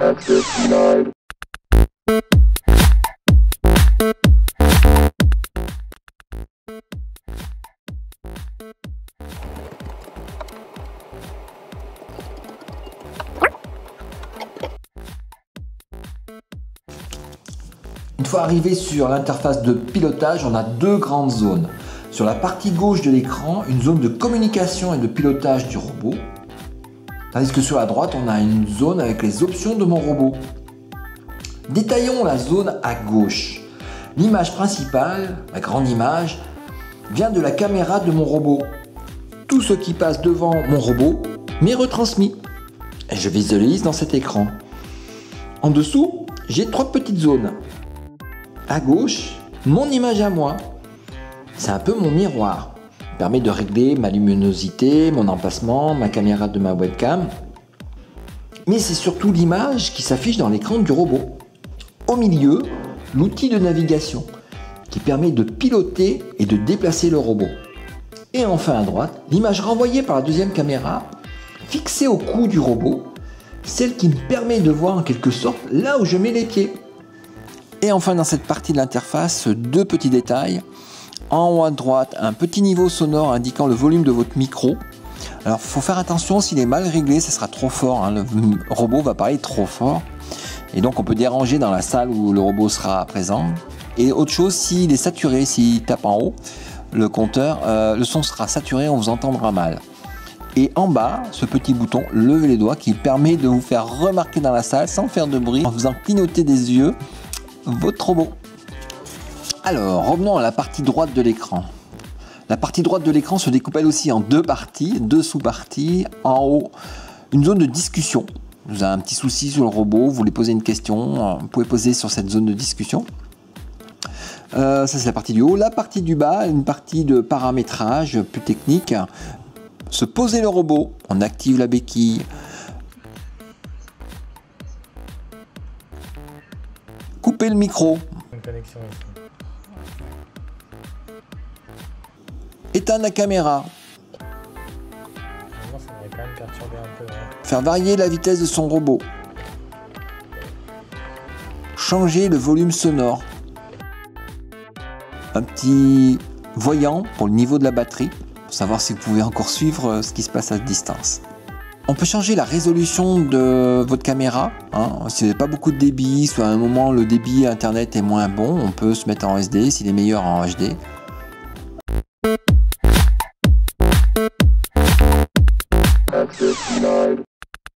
Access denied. Une fois arrivé sur l'interface de pilotage, on a deux grandes zones. Sur la partie gauche de l'écran, une zone de communication et de pilotage du robot. Tandis que sur la droite, on a une zone avec les options de mon robot. Détaillons la zone à gauche. L'image principale, la grande image, vient de la caméra de mon robot. Tout ce qui passe devant mon robot m'est retransmis. Et je visualise dans cet écran. En dessous, j'ai trois petites zones. À gauche, mon image à moi. C'est un peu mon miroir. Il permet de régler ma luminosité, mon emplacement, ma caméra de ma webcam. Mais c'est surtout l'image qui s'affiche dans l'écran du robot. Au milieu, l'outil de navigation qui permet de piloter et de déplacer le robot. Et enfin à droite, l'image renvoyée par la deuxième caméra, fixée au cou du robot, celle qui me permet de voir en quelque sorte là où je mets les pieds. Et enfin dans cette partie de l'interface, deux petits détails. En haut à droite, un petit niveau sonore indiquant le volume de votre micro. Alors il faut faire attention, s'il est mal réglé, ça sera trop fort, hein. Le robot va parler trop fort. Et donc on peut déranger dans la salle où le robot sera présent. Et autre chose, s'il est saturé, s'il tape en haut, le compteur, le son sera saturé, on vous entendra mal. Et en bas, ce petit bouton, levez les doigts, qui permet de vous faire remarquer dans la salle sans faire de bruit, en faisant clignoter des yeux votre robot. Alors, revenons à la partie droite de l'écran. La partie droite de l'écran se découpe elle aussi en deux parties, deux sous-parties. En haut, une zone de discussion. Vous avez un petit souci sur le robot, vous voulez poser une question, vous pouvez poser sur cette zone de discussion. Ça c'est la partie du haut. La partie du bas, une partie de paramétrage plus technique. Se poser le robot, on active la béquille. Couper le micro. Éteindre la caméra. Faire varier la vitesse de son robot. Changer le volume sonore. Un petit voyant pour le niveau de la batterie, pour savoir si vous pouvez encore suivre ce qui se passe à distance. On peut changer la résolution de votre caméra, hein. Si vous n'avez pas beaucoup de débit, soit à un moment le débit internet est moins bon, on peut se mettre en SD, s'il est meilleur en HD.